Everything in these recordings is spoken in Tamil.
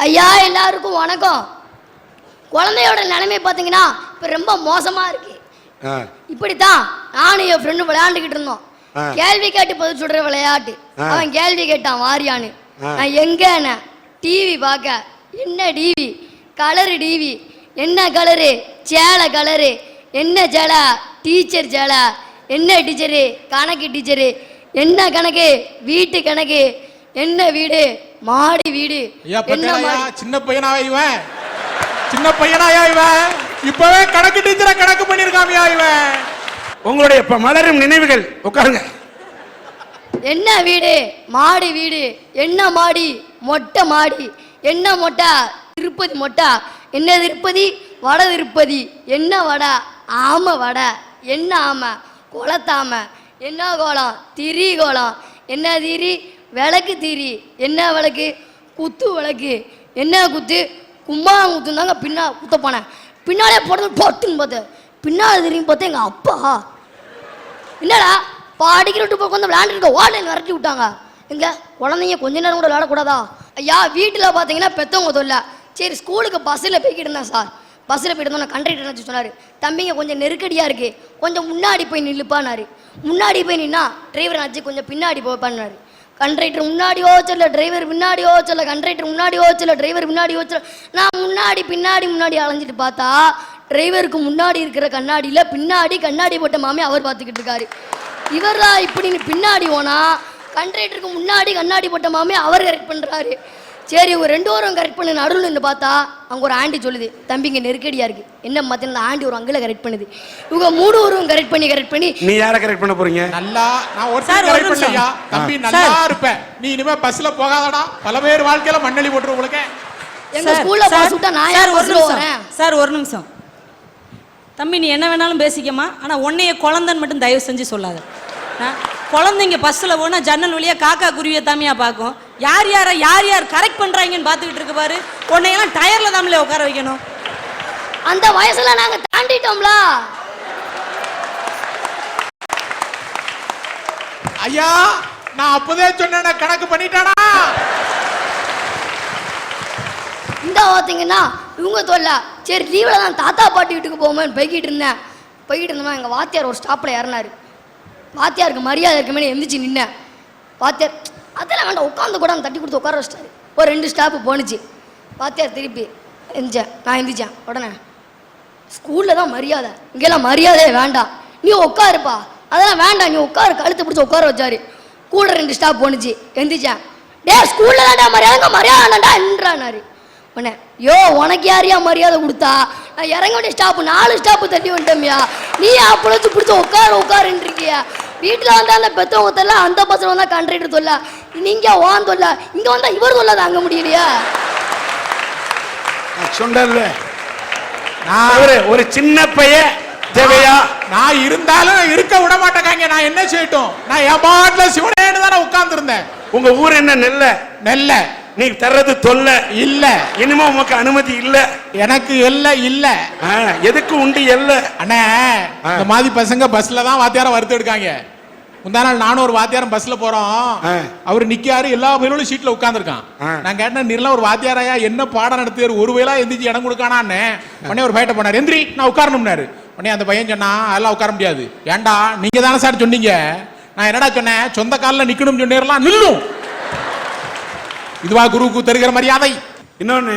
ஐயா எல்லாருக்கும் வணக்கம். குழந்தையோட நிலைமை பார்த்தீங்கன்னா இப்போ ரொம்ப மோசமா இருக்கு. இப்படித்தான் நானும் என் ஃப்ரெண்டு விளையாண்டுக்கிட்டு இருந்தோம். கேள்வி கேட்டு பதில் சொல்ற விளையாட்டு. அவன் கேள்வி கேட்டான் வாரியான்னு. நான் எங்க டிவி பார்க்க. என்ன டிவி? Colour TV. என்ன கலரு? சேலை கலரு. என்ன சேலை? டீச்சர் சேலை. என்ன டீச்சரு? கணக்கு டீச்சரு. என்ன கணக்கு? வீட்டு கணக்கு. என்ன வீடு? மாடி வீடு. சின்ன பையனா இவன்? சின்ன பையனாயா இவன்? இப்பவே கணக்கு டீச்சரை கணக்கு பண்ணிருக்காமியா இவன்? உங்களுடைய மலரும் நினைவுகள். உட்காருங்க. என்ன வீடு? மாடி வீடு. என்ன மாடி? மொட்டை மாடி. என்ன மொட்டை? திருப்பதி மொட்டை. என்ன திருப்பதி? வட திருப்பதி. என்ன வடை? ஆமை வடை. என்ன ஆமை? குளத்தாமை. என்ன கோலம்? திரி கோலம். என்ன திரி? விளக்கு திரி. என்ன விளக்கு? குத்து விளக்கு. என்ன குத்து? கும்பாங்குத்து தாங்க. பின்னா குத்த போனேன். பின்னாலே போடுறது போட்டுன்னு பார்த்தேன். பின்னால் திரும்பி பார்த்தேன் எங்கள் அப்பா. என்னடா பாடிக்கிற விட்டு போய் வந்து விளையாண்டுருக்க ஓடல விரட்டி விட்டாங்க. எங்க குழந்தைங்க கொஞ்ச நேரம் கூட விளையாடக்கூடாதா? ஐயா வீட்டில் பார்த்தீங்கன்னா பெற்றவங்க தொல்லை. சரி ஸ்கூலுக்கு பஸ்ஸில் போய்கிட்டு இருந்தேன் சார். பஸ்ஸில் போய்ட்டு இருந்தோம். கண்டக்டர் என்ன சொன்னார், தம்பிங்க கொஞ்சம் நெருக்கடியாக இருக்குது, கொஞ்சம் முன்னாடி போய் நில்லுப்பான்னாரு. முன்னாடி போய் நின்னா டிரைவர் ஆச்சு கொஞ்சம் பின்னாடி போய்ப்பான்னாரு. கண்டக்டர் முன்னாடி ஓச்சல, டிரைவர் பின்னாடி ஓச்சல. கண்டக்டர் முன்னாடி ஓச்சல, டிரைவர் பின்னாடி ஓச்சல. நான் முன்னாடி பின்னாடி அலைஞ்சிட்டு பார்த்தா டிரைவருக்கு முன்னாடி இருக்கிற கண்ணாடியில் பின்னாடி கண்ணாடி போட்ட மாமே அவர் பார்த்துக்கிட்டு இருக்காரு. இவர் தான் இப்படின்னு பின்னாடி போனா கண்டக்டருக்கு முன்னாடி கண்ணாடி போட்ட மாமே அவர் கரெக்ட் பண்ணுறாரு. சரி ஒரு 2 வாரம் கரெக்ட் பண்ணு நடுவில் இருந்து பார்த்தா அங்கே ஒரு ஆண்டி சொல்லுது, தம்பிங்க நெருக்கடியாக இருக்குது. என்ன மத்தியான அந்த ஆண்டி ஒரு அங்கில கரெக்ட் பண்ணுது. இவங்க 3 வாரம் கரெக்ட் பண்ணி நீ யாரை கரெக்ட் பண்ண போறீங்க? நல்லா நான் ஒரு கரெக்ட் பண்ணலையா தம்பி, நல்லா இருப்பேன் நீ. இனிமே பஸ்ல போகாதடா, பல பேர் வாழ்க்கையில மண்ணெளி போட்டுரும் உங்களுக்கு. எங்க ஸ்கூல்ல பாஸ் விட்டா நான் யார் பஸ்ல வரேன்? சார் ஒரு நிமிஷம் தம்பி, நீ என்ன வேணாலும் பேசிக்கமா, ஆனால் உன்னைய குழந்தைன்னு மட்டும் தயவு செஞ்சு சொல்லாத. குழந்தைங்க பஸ்ஸில் போனால் ஜன்னல் வழியாக காக்கா குருவியை தாமியாக பார்க்கும். யார் யார் கரெக்ட் பண்ணுறாங்கன்னு பார்த்துக்கிட்டு இருக்கு பாரு. உன்னையெல்லாம் டயரில் தாமலே உட்கார வைக்கணும். அந்த வயசுல நாங்கள் தாண்டிட்டோம்ல. ஐயா நான் அப்போதே சொன்னேன், கணக்கு பண்ணிட்டானா? இந்த பார்த்தீங்கன்னா இவங்க தொல்லை. சரி லீவில் தான் தாத்தா பாட்டி வீட்டுக்கு போகும்போது போய்கிட்டு இருந்தோமா எங்கள் வாத்தியார் ஒரு ஸ்டாப்பில் இறனாரு. வாத்தியாருக்கு மரியாதை இருக்குமே எந்திரிச்சு நின்னேன். வாத்தியார் அதெல்லாம் வேண்டாம் உட்காந்து கூட தட்டி கொடுத்து உட்கார வச்சிட்டாரு. ஒரு 2 ஸ்டாப்பு போணுச்சு. வாத்தியார் திருப்பி நான் எந்திரிச்சேன். உடனே ஸ்கூலில் தான் மரியாதை, இங்கெல்லாம் மரியாதையே வேண்டாம், நீ உட்காருப்பா. அதெல்லாம் வேண்டாம், நீ உட்காரு. கழுத்தை பிடிச்சி உட்கார வச்சாரு. கூட 2 ஸ்டாப் போணுச்சு. எந்திரிச்சேன். டே ஸ்கூலில் தான்டா மரியாதை வேண்டாண்டா என்றானாரு. உடனே யோ உனக்கு யாரையா மரியாதை கொடுத்தா? நான் இறங்க வேண்டிய ஸ்டாப்பு 4 ஸ்டாப்பு தள்ளி வந்துட்டோம்யா, நீ அப்படி பிடிச்சி உட்காருன்றிருக்கியா? வீட்டில் வந்தால் அந்த பெற்றவங்க தொல்ல, அந்த பஸ்ஸில் வந்தால் கண்டக்டர் தொல்ல, நீங்கள் ஓன் தொல்ல, இங்கே வந்தால் இவர் தொல்ல தாங்க முடியலையா? சொன்னல நான் ஒரு சின்ன பையன் தேவையா? நான் இருந்தாலும் இருக்க விட மாட்டேங்க. நான் என்ன செய்யட்டும்? நான் என் பாட்டில் சிவனேன்னு தானே உட்கார்ந்து இருந்தேன். உங்க ஊர் என்ன? நெல்ல. நீ தர்றது தொல்ல இல்ல. இனிமே உனக்கு அனுமதி இல்ல. எனக்கு இல்ல. எதுக்கு உண்டு இல்ல? அண்ணே இந்த மாதிரி பசங்க பஸ்ல தான் வாத்தியார வறுத்து எடுக்காங்க. முந்தா நாள் நானும் ஒரு வாத்தியாரம் பஸ்ல போறோம். அவரு நிக்காரு, எல்லா பயிலும் சீட்ல உட்கார்ந்துருக்கான். நான் கேட்டேன், நீர்லாம் ஒரு வாத்தியாரையா, என்ன பாடம் நடத்துவாரு, ஒரு வேளா எந்திரிச்சு இடம் கொடுக்கானான்னு. உடனே ஒரு பையட்ட போனார், எந்திரி நான் உட்காரணும்னாரு. உடனே அந்த பையன் சொன்னா, அதெல்லாம் உட்கார முடியாது. ஏண்டா நீங்க தானே சார் சொன்னீங்க? நான் என்னடா சொன்னேன்? சொந்த காலில் நிக்கணும் சொன்னேர்லாம் நில்லும். இதுவா குருவுக்கு தருகிற மரியாதை? இன்னொன்னு,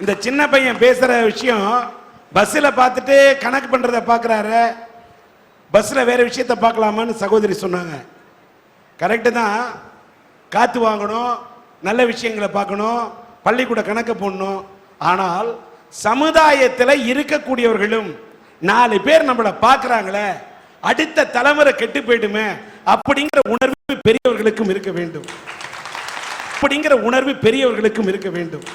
இந்த சின்ன பையன் பேசுற விஷயம் பஸ்ல பார்த்துட்டு கணக்கு பண்றத பாக்குறாரு, பஸ்ல வேற விஷயத்த பார்க்கலாமான்னு சகோதரி சொன்னாங்க. கரெக்டு தான். காத்து வாங்கணும், நல்ல விஷயங்களை பார்க்கணும், பள்ளிக்கூட கணக்கு போடணும். ஆனால் சமுதாயத்தில் இருக்கக்கூடியவர்களும் 4 பேர் நம்மளை பார்க்கறாங்களே, அடுத்த தலைமுறை கெட்டு போயிடுமே அப்படிங்கிற உணர்வு பெரியவர்களுக்கும் இருக்க வேண்டும். அப்படிங்கிற உணர்வு பெரியவர்களுக்கும் இருக்க வேண்டும்.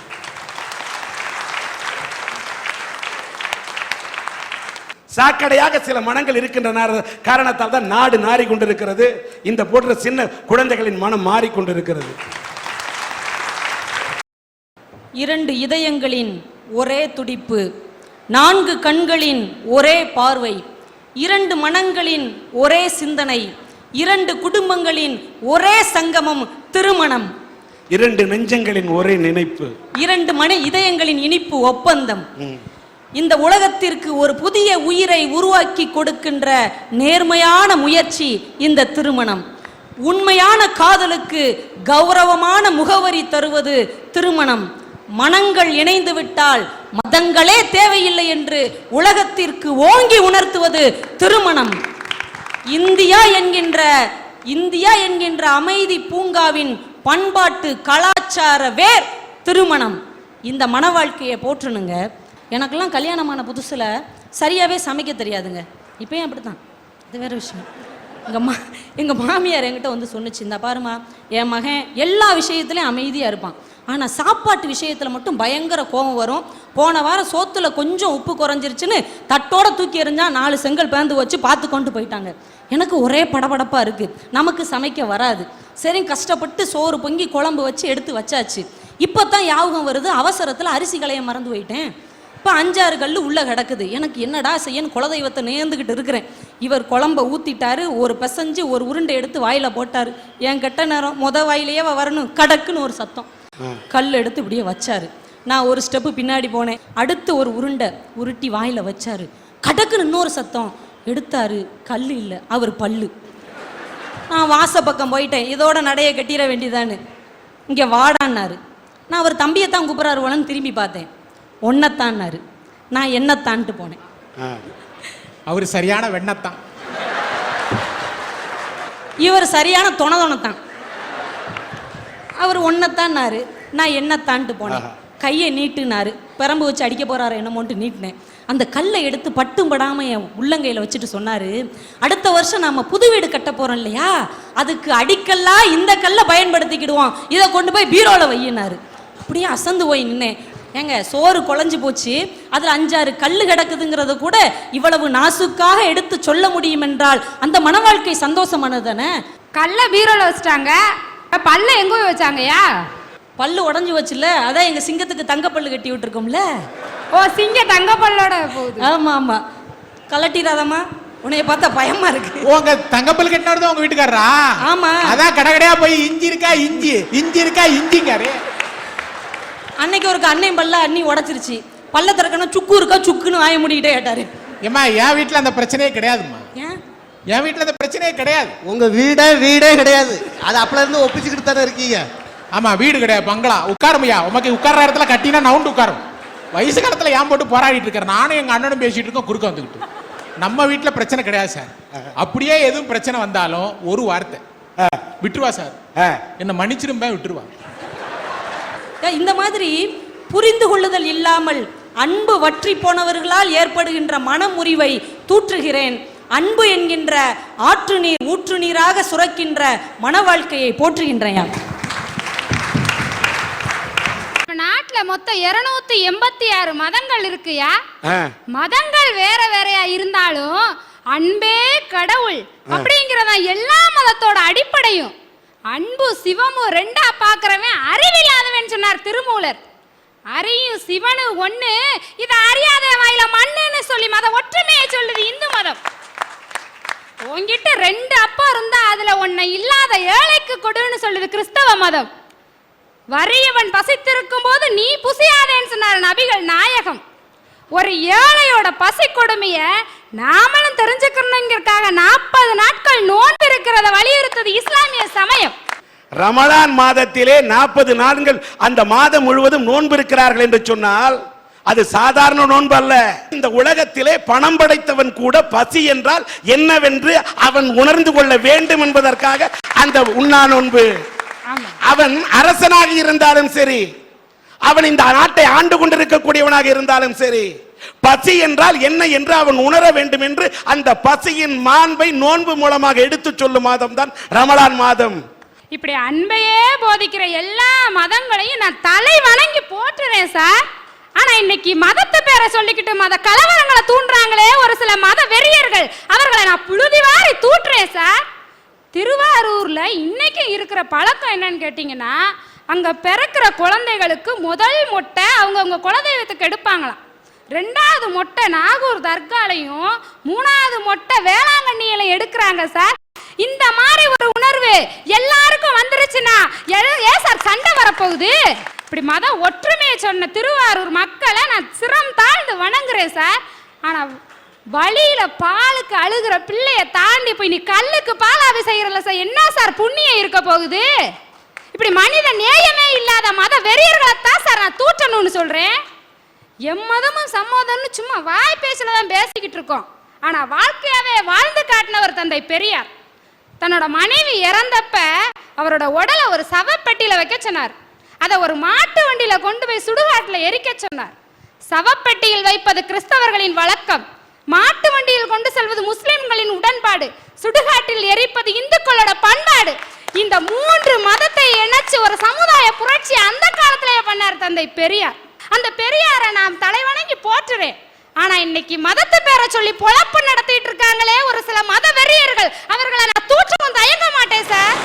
சாக்கடையாக சில மனங்கள் இருக்கின்றன. காரணத்தால் தான் நாடு நாறி கொண்டிருக்கிறது. இந்த போன்ற சின்ன குழந்தைகளின் மனம் மாறிக்கொண்டிருக்கிறது. 2 இதயங்களின் ஒரே துடிப்பு, 4 கண்களின் ஒரே பார்வை, 2 மனங்களின் ஒரே சிந்தனை, 2 குடும்பங்களின் ஒரே சங்கமம் திருமணம். இரண்டு நெஞ்சங்களின் ஒரே நினைப்பு, இரண்டு மன இதயங்களின் இனிப்பு ஒப்பந்தம். இந்த உலகத்திற்கு ஒரு புதிய உயிரை உருவாக்கி கொடுக்கின்ற நேர்மையான முயற்சி இந்த திருமணம். உண்மையான காதலுக்கு கௌரவமான முகவரி தருவது திருமணம். மனங்கள் இணைந்து விட்டால் மதங்களே தேவையில்லை என்று உலகத்திற்கு ஓங்கி உணர்த்துவது திருமணம். இந்தியா என்கின்ற அமைதி பூங்காவின் பண்பாட்டு கலாச்சார வேர் திருமணம். இந்த மன வாழ்க்கையை போற்றணுங்க. எனக்கெல்லாம் கல்யாணமான புதுசுல சரியாவே சமைக்க தெரியாதுங்க. இப்பயும் அப்படித்தான், இது வேற விஷயம். எங்கள் மாமியார் என்கிட்ட வந்து சொன்னிச்சு, இந்த பாருமா, என் மகன் எல்லா விஷயத்துலையும் அமைதியாக இருப்பான், ஆனால் சாப்பாட்டு விஷயத்தில் மட்டும் பயங்கர கோபம் வரும். போன வாரம் சோத்துல கொஞ்சம் உப்பு குறைஞ்சிருச்சுன்னு தட்டோட தூக்கி எறிஞ்சா 4 செங்கல் பேந்து வச்சு பார்த்து கொண்டு போயிட்டாங்க. எனக்கு ஒரே படபடப்பாக இருக்குது, நமக்கு சமைக்க வராது. சரி, கஷ்டப்பட்டு சோறு பொங்கி குழம்பு வச்சு எடுத்து வச்சாச்சு. இப்போ தான் யாபகம் வருது, அவசரத்தில் அரிசி களைய மறந்து போயிட்டேன். இப்போ 5-6 கல் உள்ளே கிடக்குது. எனக்கு என்னடா செய்யன்னு குலதெய்வத்தை நேர்ந்துக்கிட்டு இருக்கிறேன். இவர் குழம்ப ஊற்றிட்டாரு, ஒரு பிசைஞ்சு ஒரு உருண்டை எடுத்து வாயில் போட்டார். என் கெட்ட நேரம் வாயிலேயே வரணும், கடக்குன்னு ஒரு சத்தம். கல் எடுத்து இப்படியே வச்சாரு. நான் ஒரு ஸ்டெப்பு பின்னாடி போனேன். அடுத்து ஒரு உருண்டை உருட்டி வாயில் வச்சாரு. கடக்குன்னு இன்னொரு சத்தம். எடுத்தாரு, கல் இல்லை, அவர் பல்லு. நான் வாச பக்கம் போயிட்டேன், இதோட நடைய கட்டிட வேண்டியதான்னு. இங்கே வாடான்னாரு. நான் அவர் தம்பியைத்தான் கூப்பிட்றாரு போலன்னு திரும்பி பார்த்தேன். ஒன்னத்தான்னாரு. நான் என்னத்தான்ட்டு போனேன். அவர் சரியான வெண்ணத்தான், இவர் சரியான தொணதான். அவர் ஒன்னத்தான்னாரு, நான் என்னத்தான்ட்டு போனேன். கையை நீட்டுனாரு. பெரம்பு வச்சு அடிக்க போறாரு என்னமோன்ட்டு நீட்டினேன். அந்த கல்லை எடுத்து பட்டும் படாமல் என் உள்ளங்கையில் வச்சுட்டு சொன்னார், அடுத்த வருஷம் நம்ம புது வீடு கட்ட போகிறோம் இல்லையா, அதுக்கு அடிக்கல்லாம் இந்த கல்லை பயன்படுத்திக்கிடுவோம், இதை கொண்டு போய் பீரோவில் வையினாரு. அப்படியே அசந்து போய் நின்னேன். ஏங்க, சோறு குழஞ்சி போச்சு, அதில் 5-6 கல் கிடக்குதுங்கிறத கூட இவ்வளவு நாசுக்காக எடுத்து சொல்ல முடியும் என்றால் அந்த மன வாழ்க்கை சந்தோஷமானது தானே. கல்லை பீரோவில் வச்சுட்டாங்க, பல்ல எங்கே போய் வச்சாங்கய்யா? பல்லு உடஞ்சி வச்சுல, அதான் எங்கள் சிங்கத்துக்கு தங்கப்பல்லு கட்டி விட்டுருக்கோம்ல. ஓ, சிங்க தங்கப்பல்லோட போகுது. ஆமா ஆமா, கலட்டிடாதம்மா, உன்னைய பார்த்தா பயமா இருக்கு. உங்க தங்கப்பல் கட்டினது உங்க வீட்டுக்காரரா? ஆமா, அதான் கடைக்கடையா போய் இஞ்சி இருக்கா இஞ்சி, இஞ்சி இருக்கா இஞ்சிங்காரு. அன்னைக்கு ஒரு அன்னையும் பல்ல அண்ணி உடைச்சிருச்சு. பல்ல திறக்கணும், சுக்கு இருக்கா சுக்குன்னு வாய முடிக்கிட்டே கேட்டாரு. ஏமா, என் வீட்டுல அந்த பிரச்சனையே கிடையாதுமா. என் வீட்டுல அந்த பிரச்சனையே கிடையாது. உங்க வீடே கிடையாது, அது அப்பல இருந்து ஒப்பிச்சுக்கிட்டு தானே இருக்கீங்க. ஆமா, வீடு கிடையாது, பங்களா. உட்காருமையா, உமக்கு உட்கார்ற இடத்துல கட்டினா நவுண்டு உட்காரும். வயசு காலத்துல ஏன் போட்டு போராடிட்டு இருக்காரு. நானும் எங்க அண்ணனும் பேசிட்டு இருக்கோம், குறுக்க வந்துக்கிட்டு. நம்ம வீட்டுல பிரச்சனை கிடையாது சார். அப்படியே எதுவும் பிரச்சனை வந்தாலும் ஒரு வார்த்தை, விட்டுருவா சார், என்ன மன்னிச்சிரும்பேன், விட்டுருவா. இந்த மாதிரி புரிந்து கொள்ளுதல் இல்லாமல் அன்பு வற்றி போனவர்களால் ஏற்படுகின்ற மனமுறிவை தூற்றுகிறேன். அன்பு என்கின்ற ஆற்று நீர் ஊற்று நீராக சுரக்கின்ற மன வாழ்க்கையை போற்றுகின்றேன். நாட்டுல மொத்தம் 286 மதங்கள் இருக்குயா. மதங்கள் வேற வேறையா இருந்தாலும் அன்பே கடவுள் அப்படிங்கிறதா எல்லா மதத்தோட அடிப்படையும். அன்பு சிவமும் ரெண்டா பாக்குறவன் அறிவில்லாதவன் சொன்னார் திருமூலர். அறியும் சிவனு ஒண்ணு, இத அறியாத வாயில மண்ணுன்னு சொல்லி மத ஒற்றுமையை சொல்லுது இந்து மதம். உன்கிட்ட 2 அப்பா இருந்தா அதுல ஒன்ன இல்லாத ஏழைக்கு கொடுன்னு சொல்லுது கிறிஸ்தவ மதம். வறியவன் பசித்திருக்கும் போது நீ புசியாதேன்னு சொன்னார் நபிகள் நாயகம். ஒரு ஏழையோட பசி கொடுமைய நாமளும் தெரிஞ்சுக்கணுங்கிறதுக்காக 40 நாட்கள் நோன்பு இருக்கிறத வலியுறுத்தது இஸ்லாமிய சமயம். ரமலான் மாதத்திலே 40 நாட்கள் அந்த மாதம் முழுவதும் நோன்பு இருக்கிறார்கள் என்று சொன்னால் அது சாதாரண நோன்பு அல்ல. இந்த உலகத்திலே பணம் படைத்தவன் கூட பசி என்றால் என்னவென்று அவன் உணர்ந்து கொள்ள வேண்டும் என்பதற்காக அந்த உண்ணா நோன்பு. அவன் அரசனாக இருந்தாலும் சரி, அவன் இந்த நாட்டை ஆண்டு கொண்டிருக்கக்கூடியவனாக இருந்தாலும் சரி, பசி என்றால் என்ன என்று அவன் உணர வேண்டும் என்று அந்த பசியின் மாண்பை நோன்பு மூலமாக எடுத்து சொல்லும் மாதம் தான் ரமலான் மாதம். இப்படி அன்பையே போதிக்கிற எல்லா மதங்களையும் நான் தலை வணங்கி போற்றுறேன் சார். ஆனா இன்னைக்கு மதத்தை பேரை சொல்லிக்கிட்டு மத கலவரங்களை தூண்டுறாங்களே ஒரு சில மத வெறியர்கள், அவர்களை நான் புழுதி வாரி தூற்றுறேன் சார். திருவாரூர்ல இன்னைக்கு இருக்கிற பழக்கம் என்னன்னு கேட்டீங்கன்னா, அங்க பிறக்கிற குழந்தைகளுக்கு முதல் மொட்டை அவங்கவுங்க குலதெய்வத்துக்கு எடுப்பாங்களாம். 2வது மொட்டை நாகூர் தர்காலையும் 3வது மொட்டை வேளாங்கண்ணியில எடுக்கிறாங்க சார். இந்த மாதிரி ஒரு உணர்வு உணர்வு எல்லாருக்கும் வந்துருச்சுன்னா ஏன் சார் சண்டை வரப்போகுது? இப்படி மத ஒற்றுமையை சொன்ன திருவாரூர் மக்களை நான் சிரம் தாழ்ந்து வணங்குறேன் சார். ஆனா வழியில பாலுக்கு அழுகிற பிள்ளைய தாண்டி போய் நீ கல்லுக்கு பாலாவி செய்யறல சார், என்ன சார் புண்ணியம் இருக்க போகுது? இப்படி மனித நேயமே இல்லாத மத வெறியர்களை தான் சார் நான் தூற்றணும்னு சொல்றேன். எம்மதமும் சம்மதம்னு சும்மா வாய் பேசலதான் பேசிக்கிட்டு இருக்கோம். ஆனா வாழ்க்கையாவே வாழ்ந்து காட்டினவர் தந்தை பெரியார். தன்னோட மனைவி இறந்தப்ப அவரோட உடலை ஒரு சவப்பெட்டியில வைக்க சொன்னார். அதை ஒரு மாட்டு வண்டியில கொண்டு போய் சுடுகாட்டுல எரிக்க சொன்னார். சவப்பெட்டியில் வைப்பது கிறிஸ்தவர்களின் வழக்கம், மாட்டு வண்டியில் கொண்டு செல்வது முஸ்லிம்களின் உடன்பாடு, சுடுகாட்டில் எரிப்பது இந்துக்களோட பண்பாடு. இந்த 3 மதத்தை இணைச்சு ஒரு சமுதாய புரட்சி அந்த காலத்திலேயே பண்ணார் தந்தை பெரியார். அந்த பெரியாரை நாம் தலைவணங்கி போற்றுறேன். ஆனா இன்னைக்கு மதத்தை பேரை சொல்லி பொழப்பு நடத்திட்டு இருக்காங்களே ஒரு சில மத வெறியர்கள், அவர்களை நான் தூற்றவும் தயங்க மாட்டேன் சார்.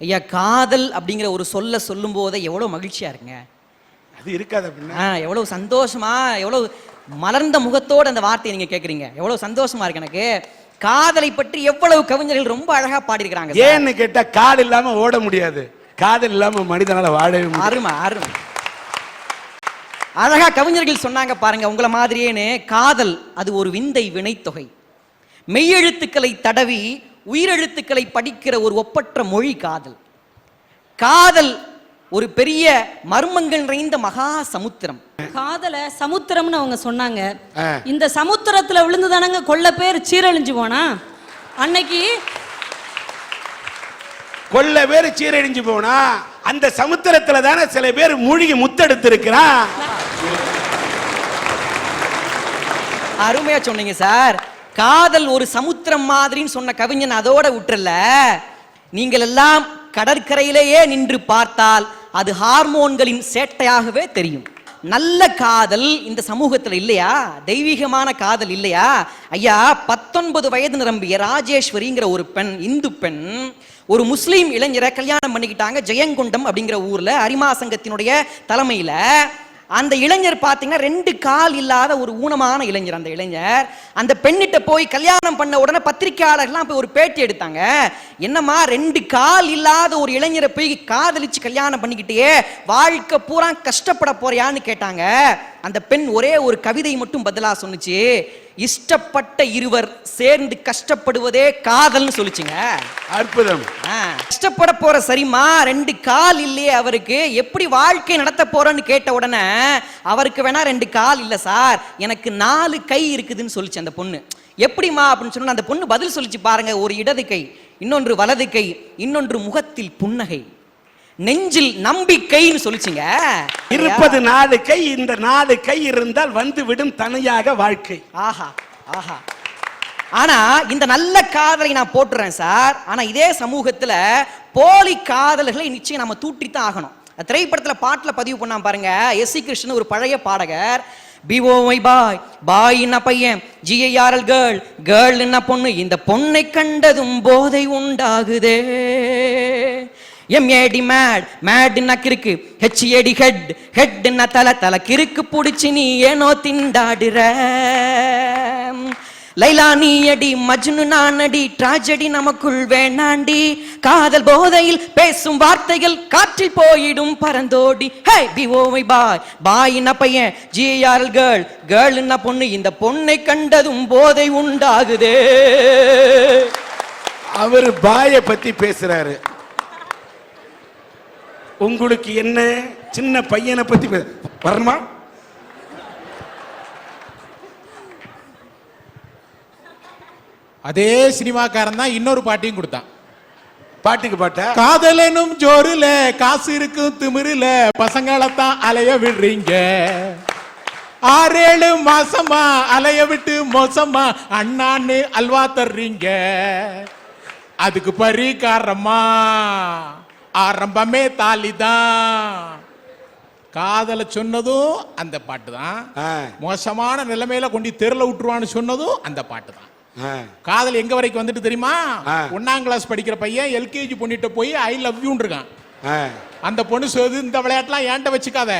ஐயா, காதல் அப்படிங்கிற ஒரு சொல்லும் போதே எவ்வளவு மகிழ்ச்சியா இருக்குங்க. அது இருக்காது அப்படின்னா எவ்வளவு சந்தோஷமா, எவ்வளவு மலர்ந்த முகத்தோடு அந்த வார்த்தையை நீங்க கேக்குறீங்க. எவ்வளவு சந்தோஷமா இருக்கு எனக்கு. காதலை பற்றி எவ்வளவு கவிஞர்கள் ரொம்ப அழகா பாடியிருக்கிறாங்க. ஏன்னு கேட்டா கால் இல்லாம ஓட முடியாது, காதல் இல்லாம மனிதனால வாழவே முடியாது. அருமை அருமை. அழகா கவிஞர்கள் சொன்னாங்க பாருங்க, உங்களை மாதிரியேன்னு காதல் அது ஒரு விந்தை வினைத்தொகை. மெய்யெழுத்துக்களை தடவி உயிரெழுத்துக்களை படிக்கிற ஒரு ஒப்பற்ற மொழி காதல். காதல் ஒரு பெரிய மர்மங்கள் நிறைந்த மகா சமுத்திரம். காதல சமுத்திரம்னு அவங்க சொன்னாங்க. இந்த சமுத்திரத்துல விழுந்துதானங்க கொள்ள பேர் சீரழிஞ்சு போனா. அன்னைக்கு கொள்ள பேர் சீரழிஞ்சு போனா அந்த சமுத்திரத்துல தானே சில பேர் மூழ்கி முத்தெடுத்து இருக்கிறான். அருமையா சொன்னீங்க சார். காதல் ஒரு சமுத்திரம் மாதிரின்னு சொன்ன கவிஞன் அதோட விட்டுறல, நீங்கள் எல்லாம் கடற்கரையிலேயே நின்று பார்த்தால் அது ஹார்மோன்களின் சேட்டையாகவே தெரியும். நல்ல காதல் இந்த சமூகத்தில் இல்லையா? தெய்வீகமான காதல் இல்லையா? ஐயா, 19 வயது நிரம்பிய ராஜேஸ்வரிங்கிற ஒரு பெண், இந்து பெண், ஒரு முஸ்லீம் இளைஞரை கல்யாணம் பண்ணிக்கிட்டாங்க. ஜெயங்கொண்டம் அப்படிங்கிற ஊர்ல அரிமா சங்கத்தினுடைய தலைமையில. அந்த இளைஞர் பார்த்தீங்கன்னா 2 கால் இல்லாத ஒரு ஊனமான இளைஞர். அந்த இளைஞர் அந்த பெண்ணிட்ட போய் கல்யாணம் பண்ண உடனே பத்திரிகையாளர்கள்லாம் போய் ஒரு பேட்டி எடுத்தாங்க. என்னம்மா 2 கால் இல்லாத ஒரு இளைஞரை போய் காதலிச்சு கல்யாணம் பண்ணிக்கிட்டே வாழ்க்கை பூரா கஷ்டப்பட போறியான்னு கேட்டாங்க. அந்த பெண் ஒரே ஒரு கவிதை மட்டும் பதிலா சொன்னுச்சு, இஷ்டப்பட்ட இருவர் சேர்ந்து கஷ்டப்படுவதே காதல்னு சொல்லிச்சுங்க. அற்புதம். கஷ்டப்பட போற சரிமா, 2 கால் இல்லையே அவருக்கு, எப்படி வாழ்க்கை நடத்த போறோன்னு கேட்ட உடனே அவருக்கு வேணா 2 கால் இல்ல சார், எனக்கு 4 கை இருக்குதுன்னு சொல்லிச்சு அந்த பொண்ணு. எப்படிமா அப்படின்னு சொன்னா அந்த பொண்ணு பதில் சொல்லிச்சு பாருங்க, ஒரு இடது கை, இன்னொன்று வலது கை, இன்னொன்று முகத்தில் புன்னகை, நெஞ்சில் நம்பிக்கைன்னு சொல்லிச்சுங்க. இருப்பது 4 கை, இந்த 4 கை இருந்தால் வந்து விடும் தனியாக வாழ்க்கை. ஆஹா ஆஹா. ஆனா இந்த நல்ல காதலை நான் போட்டுறேன் சார். ஆனா இதே சமூகத்துல போலி காதல்களை நிச்சயம் நம்ம தூட்டித்தான் ஆகணும். திரைப்படத்துல பாட்டுல பதிவு பண்ணா பாருங்க, எஸ்.சி. கிருஷ்ணன் ஒரு பழைய பாடகர், பிஓஐ பாய், பாய் என்ன பையன், ஜிஐஆர்எல் கேர்ள், கேர்ள் என்ன பொண்ணு, இந்த பொண்ணை கண்டதும் போதை உண்டாகுதே, எம்ஏடி மேட், மேட்னா கிறுக்கு, ஹெச்ஏடி ஹெட், ஹெட்னா தலை, தலை கிறுக்கு புடிச்சு நீ ஏனோ திண்டாடுற, லைலா நீ அடி, மஜ்னு நான் அடி, ட்ராஜடி நமக்குள் வேணாண்டி, காதல் போதையில் பேசும் வார்த்தைகள் காற்றில் போயிடும் பறந்தோடி, ஹே பிஓஐ பாய், பாய் என்ன பையன், ஜிஆர்எல் கேர்ள், கேர்ள் என்ன பொண்ணு, இந்த பொண்ணை கண்டதும் போதை உண்டாகுதே. அவர் பாயை பத்தி பேசுறாரு, உங்களுக்கு என்ன சின்ன பையனை பத்தி வரணுமா? அதே சினிமாக்காரன் தான் இன்னொரு பாட்டையும் கொடுத்தான். பாட்டுக்கு பாட்டா, காதலனும் ஜோருல காசு இருக்கும் திமிருல பசங்களைத்தான் அலைய விடுறீங்க, 6-7 மாசமா அலைய விட்டு மோசமா அண்ணான்னு அல்வா தர்றீங்க, அதுக்கு பரிகாரமா ஆரம்பமே தாலிதான். காதல சொன்னதும் அந்த பாட்டு தான், மோசமான நிலைமையில கொண்டு தெருல விட்டுருவான்னு சொன்னதும் அந்த பாட்டு தான். காதல் எங்க வரைக்கும் வந்துட்டு தெரியுமா? 1ஆம் கிளாஸ் படிக்கிற பையன் எல்கேஜி பொண்ணிட்ட போய் ஐ லவ் யூன்னு இருக்கான். அந்த பொண்ணு சொல்லுது, இந்த விளையாட்டுலாம் ஏன்ட்ட வச்சுக்காத,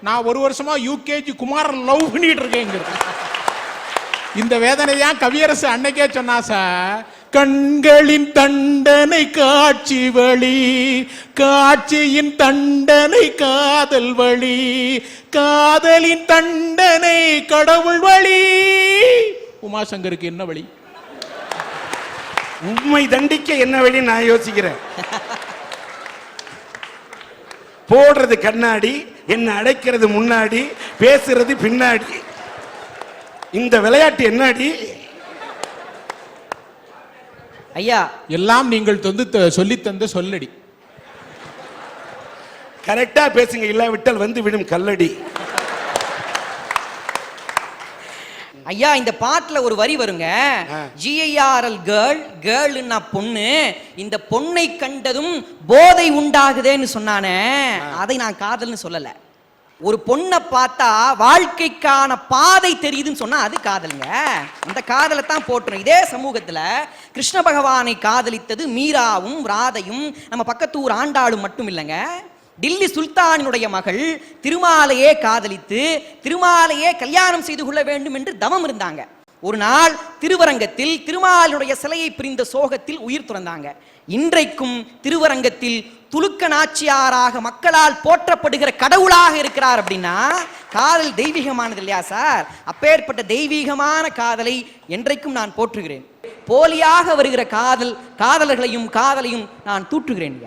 நான் 1 வருஷமா யூகேஜி குமார லவ் பண்ணிட்டு இருக்கேன். இந்த வேதனையா கவியரசு அன்னைக்கே சொன்னா சார். கண்களின் தண்டனை காட்சி வழி, காட்சியின் தண்டனை காதல் வழி, காதலின் தண்டனை கடவுள் வழி. உமாசங்கருக்கு என்ன வழி? உண்மை தண்டிக்க என்ன வழி நான் யோசிக்கிறேன். போடுறது கண்ணாடி, என்ன அடைக்கிறது முன்னாடி, பேசுறது பின்னாடி. இந்த விளையாட்டு என்னடி? ஐயா, எல்லாம் நீங்கள் சொல்லி தந்த சொல்லடி. கரெக்டா பேசுங்க, இல்லாவிட்டால் வந்து விடும் கல்லடி. ஐயா, இந்த பாட்டுல ஒரு வரி வருங்க. GIRL கேர்ள், கேர்ள்னா பொண்ணு, இந்த பொண்ணை கண்டதும் போதை உண்டாகுதேன்னு சொன்னானே, அதை நான் காதல்னு சொல்லல. ஒரு பொண்ணை பார்த்தா வாழ்க்கைக்கான பாதை தெரியுதுன்னு சொன்னா அது காதலுங்க. அந்த காதலை தான் போட்டுரும். இதே சமூகத்துல கிருஷ்ண பகவானை காதலித்தது மீராவும் ராதையும் நம்ம பக்கத்தூர் ஆண்டாளும் மட்டும் இல்லைங்க. டில்லி சுல்தானினுடைய மகள் திருமாலையே காதலித்து திருமாலையே கல்யாணம் செய்து கொள்ள வேண்டும் என்று தவம் இருந்தாங்க. ஒரு நாள் திருவரங்கத்தில் திருமாலுடைய சிலையை பிரிந்த சோகத்தில் உயிர் துறந்தாங்க. இன்றைக்கும் திருவரங்கத்தில் துலுக்க நாச்சியாராக மக்களால் போற்றப்படுகிற கடவுளாக இருக்கிறார். அப்படின்னா காதல் தெய்வீகமானது இல்லையா சார்? அப்பேற்பட்ட தெய்வீகமான காதலை என்றைக்கும் நான் போற்றுகிறேன். போலியாக வருகிற காதலர்களையும் காதலையும் நான் தூற்றுகிறேன்.